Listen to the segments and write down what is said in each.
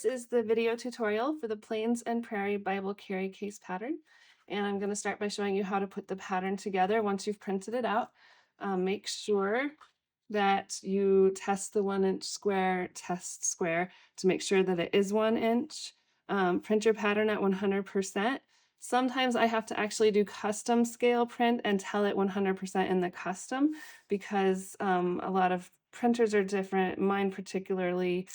This is the video tutorial for the Plains and Prairie Bible Carry Case pattern. And I'm going to start by showing you how to put the pattern together once you've printed it out. Make sure that you test the 1-inch square, test square to make sure that it is 1 inch. Print your pattern at 100%. Sometimes I have to actually do custom scale print and tell it 100% in the custom because a lot of printers are different. Mine particularly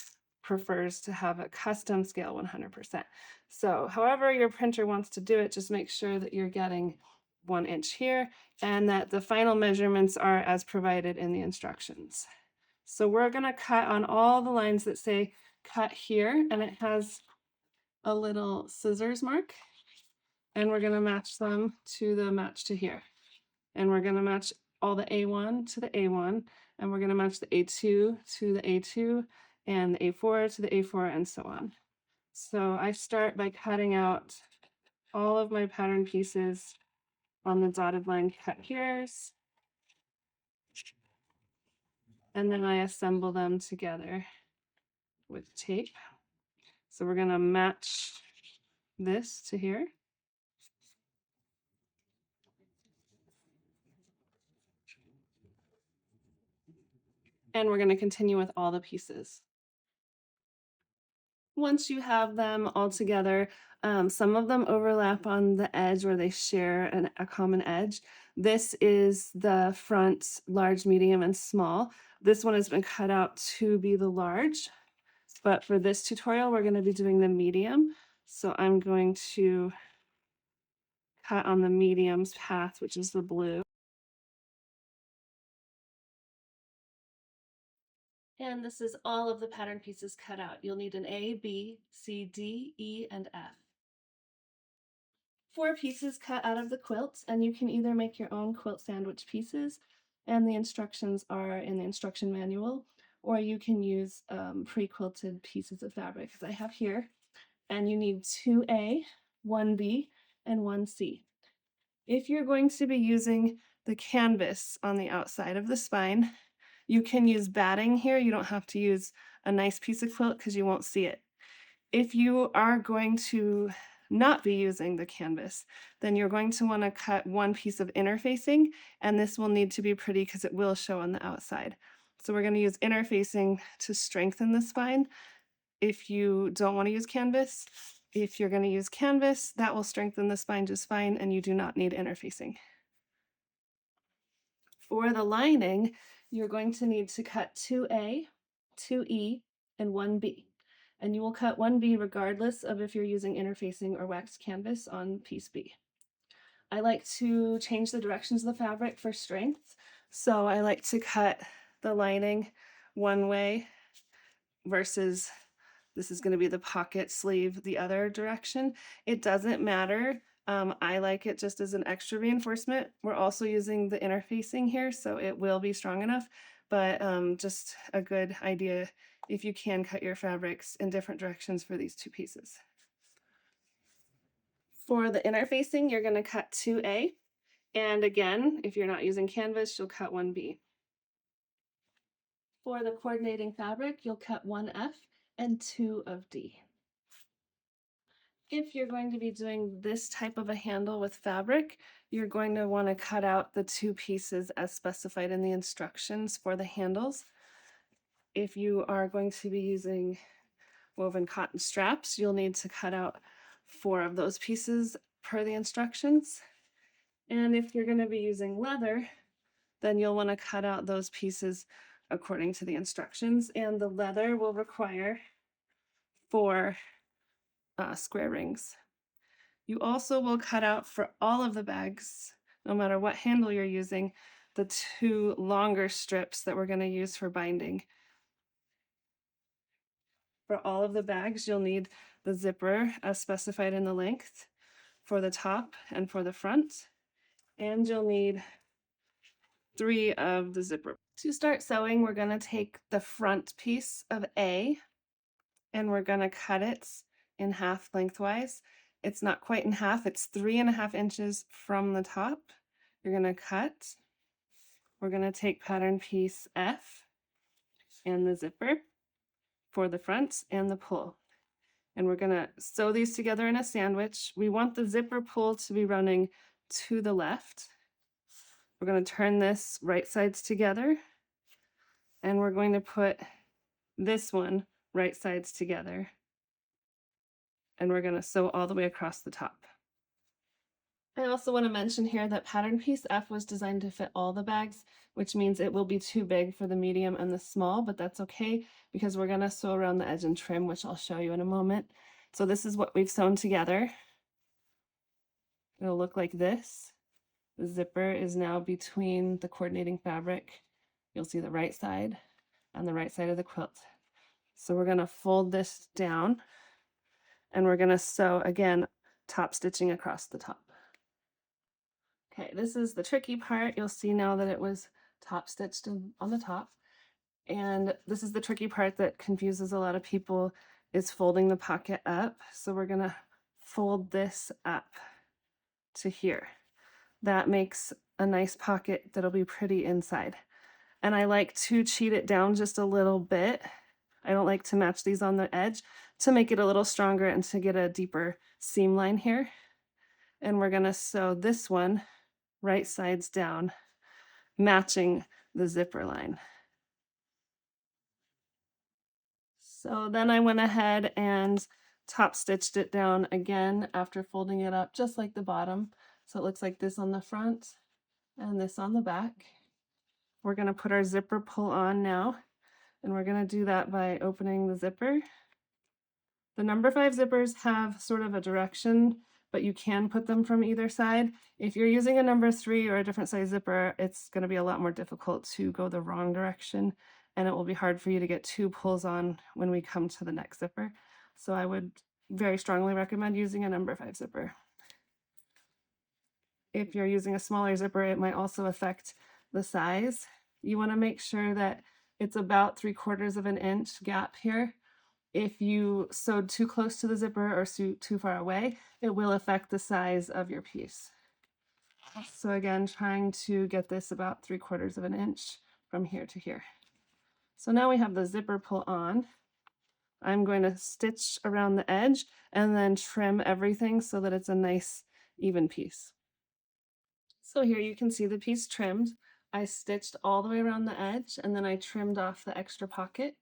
prefers to have a custom scale 100%. So however your printer wants to do it, just make sure that you're getting 1 inch here and that the final measurements are as provided in the instructions. So we're going to cut on all the lines that say cut here, and it has a little scissors mark, and we're going to match them to the match to here. And we're going to match all the A1 to the A1, and we're going to match the A2 to the A2, and the A4 to the A4, and so on. So I start by cutting out all of my pattern pieces on the dotted line cut here's, and then I assemble them together with tape. So we're going to match this to here. And we're going to continue with all the pieces. Once you have them all together, some of them overlap on the edge where they share a common edge. This is the front large, medium, and small. This one has been cut out to be the large, but for this tutorial, we're going to be doing the medium. So I'm going to cut on the medium's path, which is the blue. And this is all of the pattern pieces cut out. You'll need an A, B, C, D, E, and F. 4 pieces cut out of the quilt, and you can either make your own quilt sandwich pieces, and the instructions are in the instruction manual, or you can use pre-quilted pieces of fabric, as I have here. And you need 2A, 1B, and 1C. If you're going to be using the canvas on the outside of the spine, you can use batting here. You don't have to use a nice piece of quilt because you won't see it. If you are going to not be using the canvas, then you're going to want to cut one piece of interfacing, and this will need to be pretty because it will show on the outside. So we're going to use interfacing to strengthen the spine if you don't want to use canvas. If you're going to use canvas, that will strengthen the spine just fine, and you do not need interfacing. For the lining, you're going to need to cut 2A, 2E, and 1B. And you will cut 1B regardless of if you're using interfacing or waxed canvas on piece B. I like to change the directions of the fabric for strength. So I like to cut the lining one way versus this is going to be the pocket sleeve the other direction. It doesn't matter. I like it just as an extra reinforcement. We're also using the interfacing here, so it will be strong enough, but just a good idea if you can cut your fabrics in different directions for these 2 pieces. For the interfacing, you're going to cut 2A, and again, if you're not using canvas, you'll cut 1B. For the coordinating fabric, you'll cut 1F and 2 of D. If you're going to be doing this type of a handle with fabric, you're going to want to cut out the 2 pieces as specified in the instructions for the handles. If you are going to be using woven cotton straps, you'll need to cut out 4 of those pieces per the instructions. And if you're going to be using leather, then you'll want to cut out those pieces according to the instructions, and the leather will require 4 square rings. You also will cut out for all of the bags, no matter what handle you're using, the 2 longer strips that we're going to use for binding. For all of the bags, you'll need the zipper as specified in the length for the top and for the front, and you'll need 3 of the zipper. To start sewing, we're going to take the front piece of A and we're going to cut it in half lengthwise. It's not quite in half, it's 3.5 inches from the top. You're going to cut. We're going to take pattern piece F and the zipper for the front and the pull. And we're gonna sew these together in a sandwich. We want the zipper pull to be running to the left. We're gonna turn this right sides together, and we're going to put this one right sides together, and we're gonna sew all the way across the top. I also want to mention here that pattern piece F was designed to fit all the bags, which means it will be too big for the medium and the small, but that's okay because we're going to sew around the edge and trim, which I'll show you in a moment. So this is what we've sewn together. It'll look like this. The zipper is now between the coordinating fabric. You'll see the right side and the right side of the quilt. So we're going to fold this down and we're going to sew again, top stitching across the top. Okay, this is the tricky part. You'll see now that it was top stitched on the top. And this is the tricky part that confuses a lot of people, is folding the pocket up. So we're gonna fold this up to here. That makes a nice pocket that'll be pretty inside. And I like to cheat it down just a little bit. I don't like to match these on the edge to make it a little stronger and to get a deeper seam line here. And we're gonna sew this one right sides down, matching the zipper line. So then I went ahead and top stitched it down again after folding it up just like the bottom. So it looks like this on the front and this on the back. We're going to put our zipper pull on now, and we're going to do that by opening the zipper. The number 5 zippers have sort of a direction, but you can put them from either side. If you're using a number 3 or a different size zipper, it's going to be a lot more difficult to go the wrong direction, and it will be hard for you to get 2 pulls on when we come to the next zipper. So I would very strongly recommend using a number 5 zipper. If you're using a smaller zipper, it might also affect the size. You want to make sure that it's about 3/4 of an inch gap here. If you sewed too close to the zipper or too far away, it will affect the size of your piece. So again, trying to get this about 3/4 of an inch from here to here. So now we have the zipper pull on. I'm going to stitch around the edge and then trim everything so that it's a nice even piece. So here you can see the piece trimmed. I stitched all the way around the edge and then I trimmed off the extra pocket.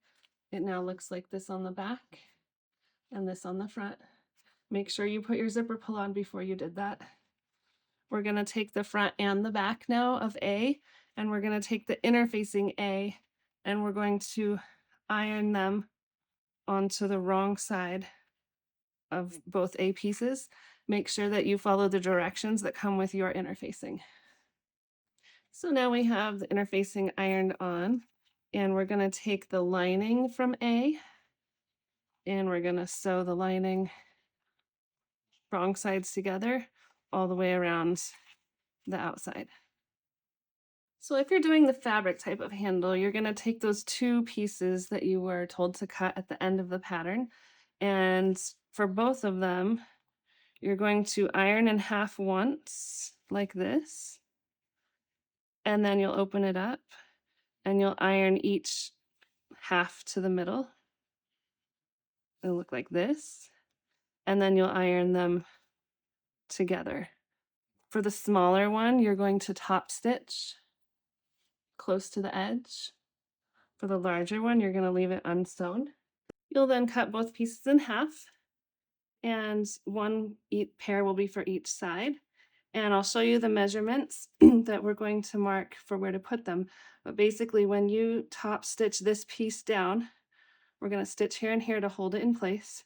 It now looks like this on the back and this on the front. Make sure you put your zipper pull on before you did that. We're going to take the front and the back now of A, and we're going to take the interfacing A, and we're going to iron them onto the wrong side of both A pieces. Make sure that you follow the directions that come with your interfacing. So now we have the interfacing ironed on, and we're going to take the lining from A, and we're going to sew the lining wrong sides together all the way around the outside. So if you're doing the fabric type of handle, you're going to take those 2 pieces that you were told to cut at the end of the pattern, and for both of them, you're going to iron in half once, like this, and then you'll open it up, and you'll iron each half to the middle. It'll look like this, and then you'll iron them together. For the smaller one, you're going to top stitch close to the edge. For the larger one, you're going to leave it unsewn. You'll then cut both pieces in half, and one pair will be for each side. And I'll show you the measurements that we're going to mark for where to put them. But basically, when you top stitch this piece down, we're going to stitch here and here to hold it in place.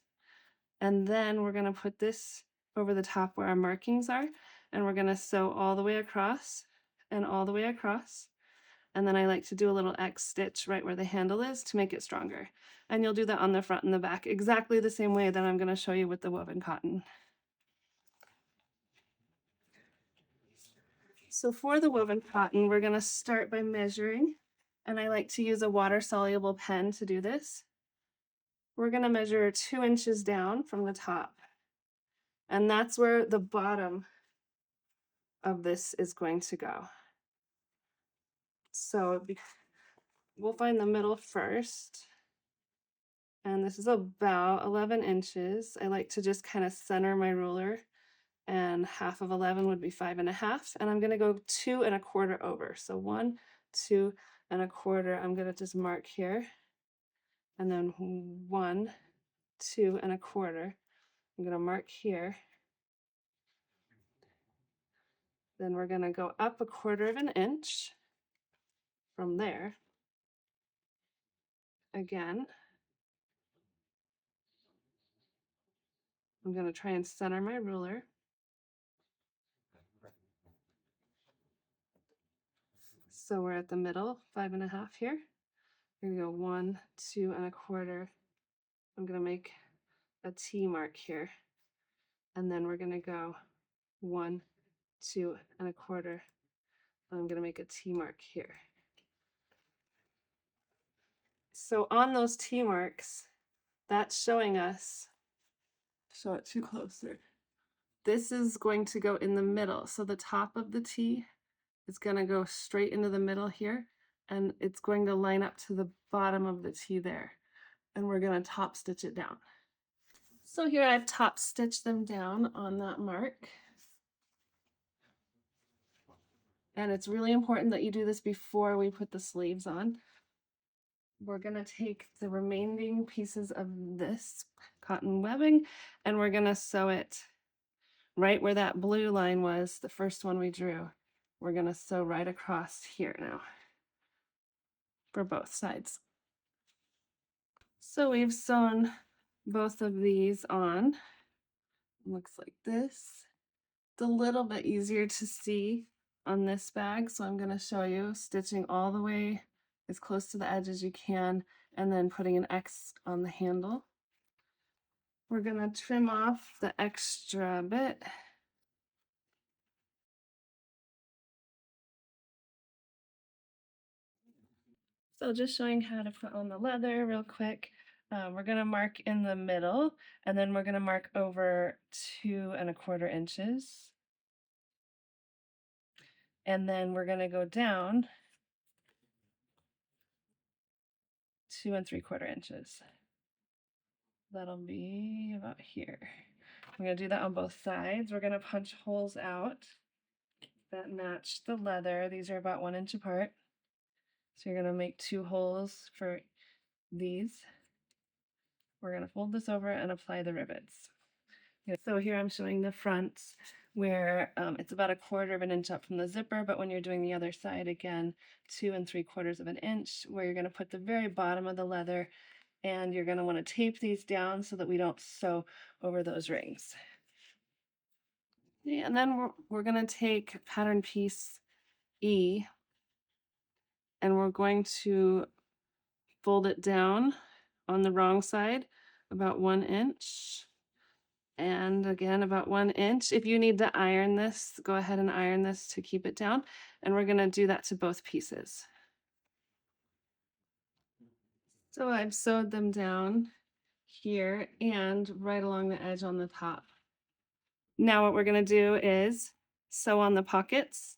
And then we're going to put this over the top where our markings are, and we're going to sew all the way across and all the way across. And then I like to do a little X stitch right where the handle is to make it stronger. And you'll do that on the front and the back exactly the same way that I'm going to show you with the woven cotton. So for the woven cotton, we're going to start by measuring, and I like to use a water-soluble pen to do this. We're going to measure 2 inches down from the top, and that's where the bottom of this is going to go. So we'll find the middle first, and this is about 11 inches. I like to just kind of center my ruler, and half of 11 would be 5.5. And I'm gonna go 2.25 over. So 1, 2.25. I'm gonna just mark here, and then 1, 2.25. I'm gonna mark here. Then we're gonna go up 1/4 inch from there. Again, I'm gonna try and center my ruler. So we're at the middle, 5.5 here. We're gonna go 1, 2.25. I'm gonna make a T mark here. And then we're gonna go 1, 2.25. I'm gonna make a T mark here. So on those T marks, that's showing us, show it too closer. This is going to go in the middle. So the top of the T is gonna go straight into the middle here, and it's going to line up to the bottom of the T there. And we're gonna top stitch it down. So here I've top stitched them down on that mark. And it's really important that you do this before we put the sleeves on. We're gonna take the remaining pieces of this cotton webbing and we're gonna sew it right where that blue line was, the first one we drew. We're gonna sew right across here now for both sides. So we've sewn both of these on. Looks like this. It's a little bit easier to see on this bag, so I'm going to show you stitching all the way as close to the edge as you can and then putting an X on the handle. We're going to trim off the extra bit. So just showing how to put on the leather real quick. We're going to mark in the middle and then we're going to mark over 2.25 inches. And then we're going to go down 2.75 inches. That'll be about here. I'm going to do that on both sides. We're going to punch holes out that match the leather. These are about 1 inch apart. So you're going to make 2 holes for these. We're going to fold this over and apply the rivets. So here I'm showing the fronts where it's about 1/4 inch up from the zipper, but when you're doing the other side, again, 2.75 inch, where you're going to put the very bottom of the leather, and you're going to want to tape these down so that we don't sew over those rings. Yeah, and then we're going to take pattern piece E and we're going to fold it down on the wrong side about 1 inch. And again, about 1 inch. If you need to iron this, go ahead and iron this to keep it down. And we're going to do that to both pieces. So I've sewed them down here and right along the edge on the top. Now what we're going to do is sew on the pockets.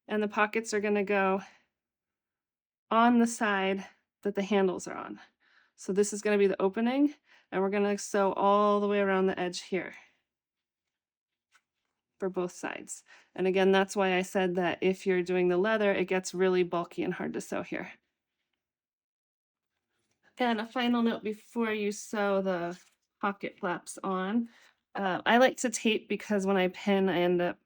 And the pockets are going to go on the side that the handles are on. So this is going to be the opening, and we're going to sew all the way around the edge here for both sides. And again, that's why I said that if you're doing the leather, it gets really bulky and hard to sew here. And a final note before you sew the pocket flaps on, I like to tape because when I pin, I end up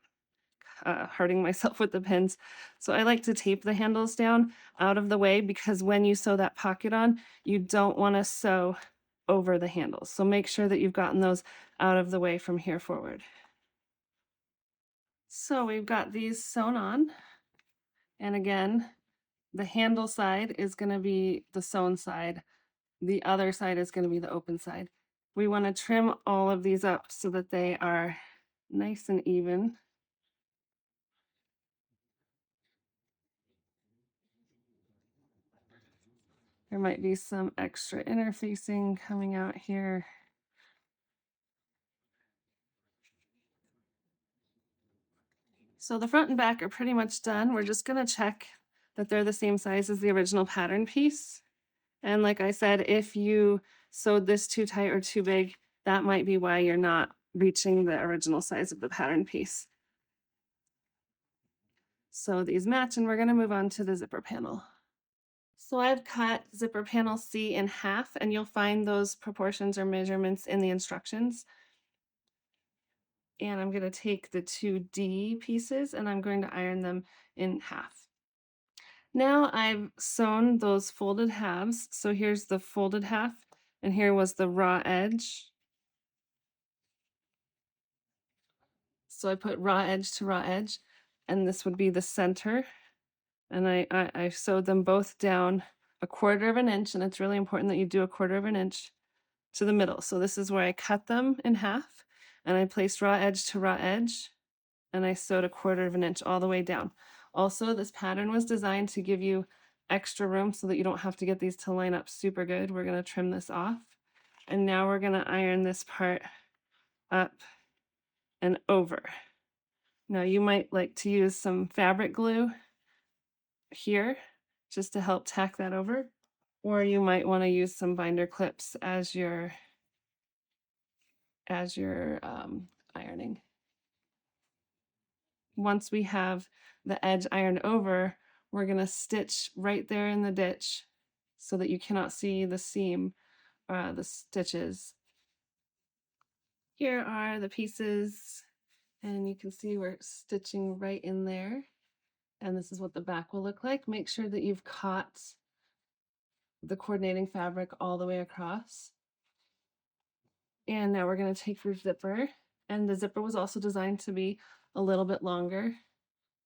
hurting myself with the pins. So I like to tape the handles down out of the way because when you sew that pocket on, you don't want to sew over the handles. So make sure that you've gotten those out of the way from here forward. So we've got these sewn on. And again, the handle side is going to be the sewn side. The other side is going to be the open side. We want to trim all of these up so that they are nice and even. There might be some extra interfacing coming out here. So the front and back are pretty much done. We're just going to check that they're the same size as the original pattern piece. And like I said, if you sewed this too tight or too big, that might be why you're not reaching the original size of the pattern piece. So these match, and we're going to move on to the zipper panel. So I've cut zipper panel C in half, and you'll find those proportions or measurements in the instructions. And I'm going to take the 2D pieces and I'm going to iron them in half. Now I've sewn those folded halves. So here's the folded half, and here was the raw edge. So I put raw edge to raw edge, and this would be the center. And I sewed them both down 1/4 of an inch, and it's really important that you do 1/4 of an inch to the middle. So this is where I cut them in half, and I placed raw edge to raw edge, and I sewed 1/4 of an inch all the way down. Also, this pattern was designed to give you extra room so that you don't have to get these to line up super good. We're going to trim this off. And now we're going to iron this part up and over. Now you might like to use some fabric glue here just to help tack that over, or you might want to use some binder clips as you're ironing. Once we have the edge ironed over, we're going to stitch right there in the ditch so that you cannot see the seam, the stitches. Here are the pieces, and you can see we're stitching right in there. And this is what the back will look like. Make sure that you've caught the coordinating fabric all the way across. And now we're going to take your zipper, and the zipper was also designed to be a little bit longer.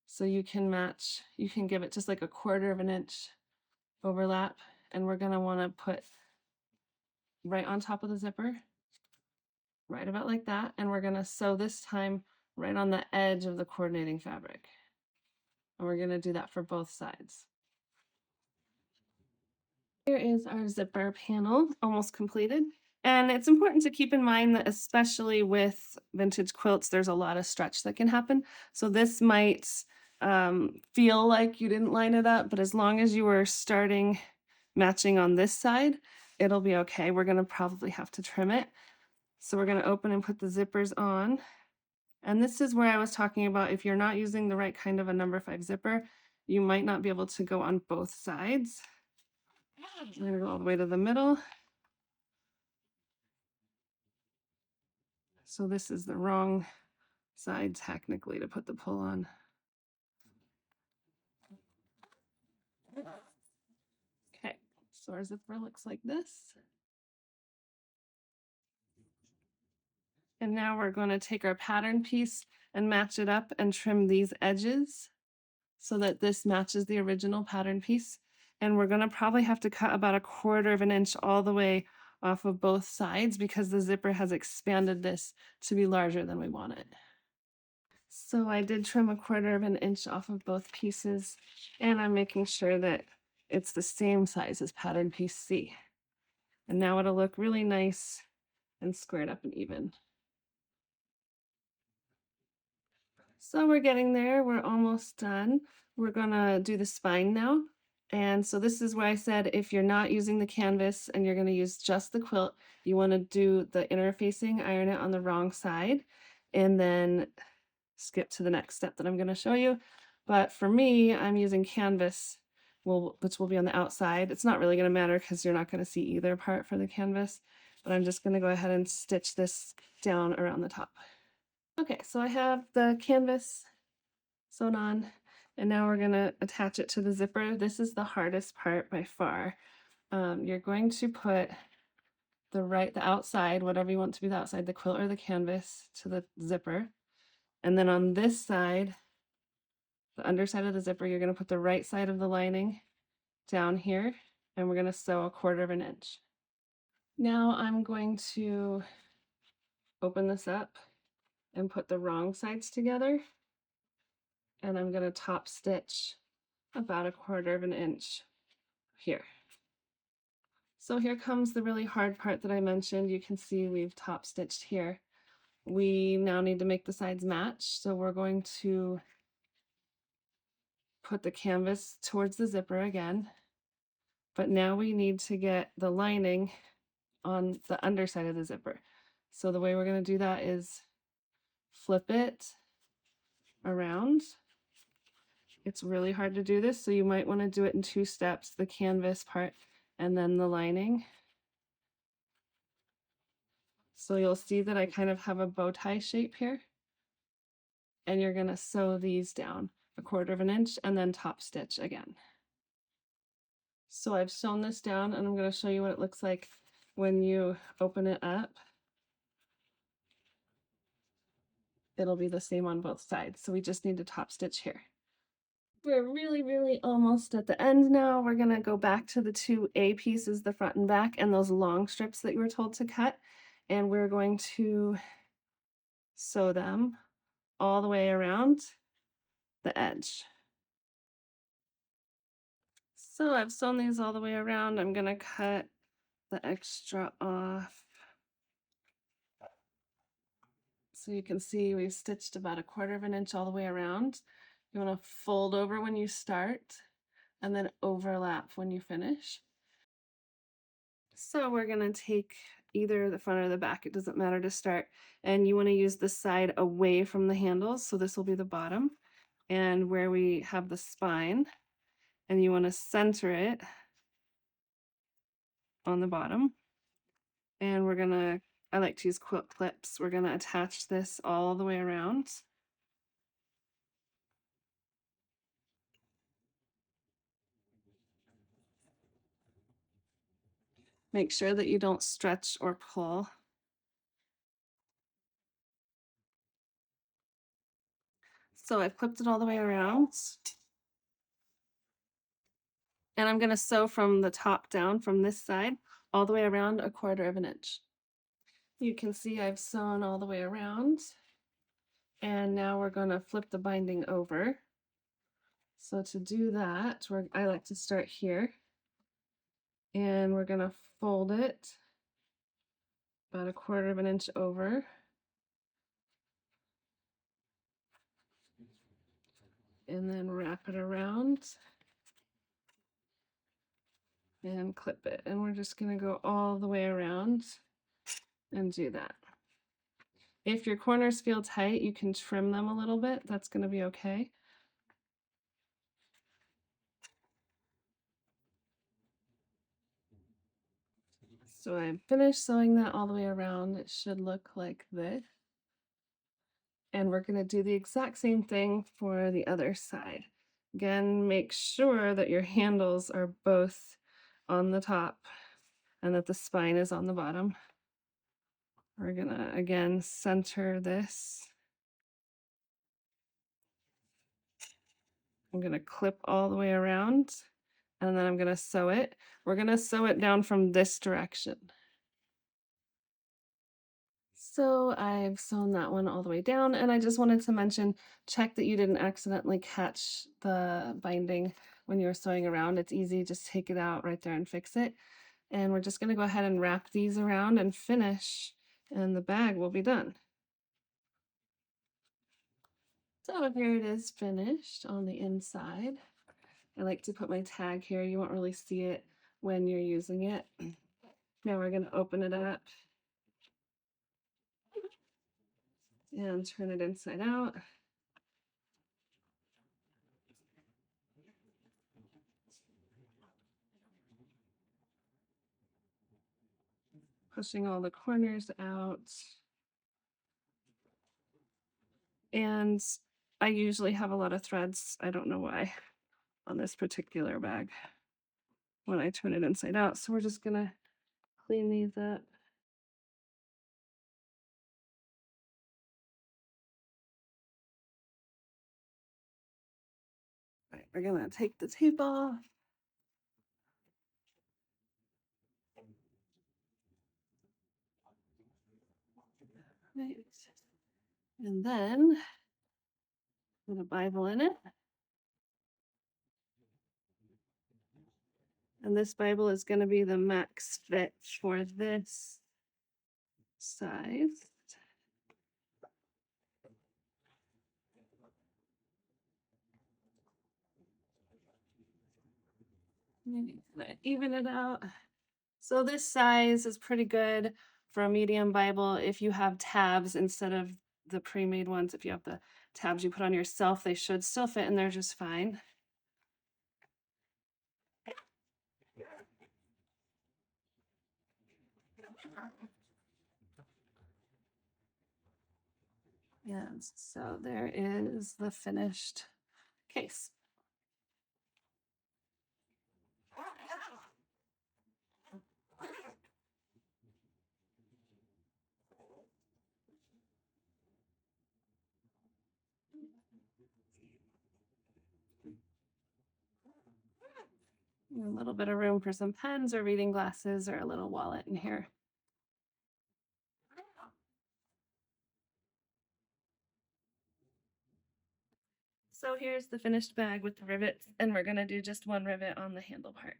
So you can match, you can give it just like 1/4 of an inch overlap, and we're going to want to put right on top of the zipper, right about like that, and we're going to sew this time right on the edge of the coordinating fabric. And we're going to do that for both sides. Here is our zipper panel, almost completed. And it's important to keep in mind that especially with vintage quilts, there's a lot of stretch that can happen. So this might feel like you didn't line it up, but as long as you were starting matching on this side, it'll be okay. We're going to probably have to trim it. So we're going to open and put the zippers on. And this is where I was talking about if you're not using the right kind of a number 5 zipper, you might not be able to go on both sides. I'm going to go all the way to the middle. So this is the wrong side technically to put the pull on. Okay, so our zipper looks like this. And now we're going to take our pattern piece and match it up and trim these edges so that this matches the original pattern piece. And we're going to probably have to cut about 1/4 of an inch all the way off of both sides because the zipper has expanded this to be larger than we want it. So I did trim 1/4 of an inch off of both pieces, and I'm making sure that it's the same size as pattern piece C. And now it'll look really nice and squared up and even. So we're getting there. We're almost done. We're gonna do the spine now. And so this is where I said if you're not using the canvas and you're gonna use just the quilt, you wanna do the interfacing, iron it on the wrong side, and then skip to the next step that I'm gonna show you. But for me, I'm using canvas, which will be on the outside. It's not really gonna matter because you're not gonna see either part for the canvas, but I'm just gonna go ahead and stitch this down around the top. Okay, so I have the canvas sewn on, and now we're gonna attach it to the zipper. This is the hardest part by far. You're going to put the outside, whatever you want to be the outside, the quilt or the canvas, to the zipper. And then on this side, the underside of the zipper, you're gonna put the right side of the lining down here, and we're gonna sew 1/4 of an inch. Now I'm going to open this up and put the wrong sides together, and I'm going to top stitch about 1/4 of an inch here. So here comes the really hard part that I mentioned. You can see we've top stitched here. We now need to make the sides match, so we're going to put the canvas towards the zipper again, but now we need to get the lining on the underside of the zipper. So the way we're going to do that is flip it around. It's really hard to do this, so you might want to do it in 2 steps, the canvas part and then the lining. So you'll see that I kind of have a bow tie shape here. And you're going to sew these down 1/4 inch and then top stitch again. So I've sewn this down and I'm going to show you what it looks like when you open it up. It'll be the same on both sides. So we just need to top stitch here. We're really almost at the end now. We're going to go back to the 2 A pieces, the front and back, and those long strips that you were told to cut. And we're going to sew them all the way around the edge. So I've sewn these all the way around. I'm going to cut the extra off. So you can see we've stitched about 1/4 inch all the way around. You want to fold over when you start and then overlap when you finish. So we're going to take either the front or the back, it doesn't matter to start, and you want to use the side away from the handles, so this will be the bottom, and where we have the spine, and you want to center it on the bottom. And we're gonna, I like to use quilt clips, we're gonna attach this all the way around. Make sure that you don't stretch or pull. So I've clipped it all the way around. And I'm gonna sew from the top down from this side all the way around 1/4 inch. You can see I've sewn all the way around. And now we're gonna flip the binding over. So to do that, I like to start here. And we're gonna fold it about 1/4 inch over. And then wrap it around and clip it. And we're just going to go all the way around and do that. If your corners feel tight, you can trim them a little bit. That's going to be okay. So I'm finished sewing that all the way around. It should look like this. And we're going to do the exact same thing for the other side. Again, make sure that your handles are both on the top and that the spine is on the bottom. We're going to, again, center this. I'm going to clip all the way around and then I'm going to sew it. We're going to sew it down from this direction. So I've sewn that one all the way down, and I just wanted to mention, check that you didn't accidentally catch the binding when you were sewing around. It's easy, just take it out right there and fix it. And we're just going to go ahead and wrap these around and finish, and the bag will be done. So here it is finished on the inside. I like to put my tag here. You won't really see it when you're using it. Now we're going to open it up and turn it inside out. Pushing all the corners out. And I usually have a lot of threads. I don't know why on this particular bag when I turn it inside out. So we're just going to clean these up. Right, we're going to take the tape off. Right. And then put a Bible in it. And this Bible is going to be the max fit for this size. Maybe even it out. So this size is pretty good for a medium Bible if you have tabs instead of the pre-made ones. If you have the tabs you put on yourself, they should still fit in there just fine. Yes, so there is the finished case. A little bit of room for some pens or reading glasses or a little wallet in here. So here's the finished bag with the rivets, and we're gonna do just one rivet on the handle part.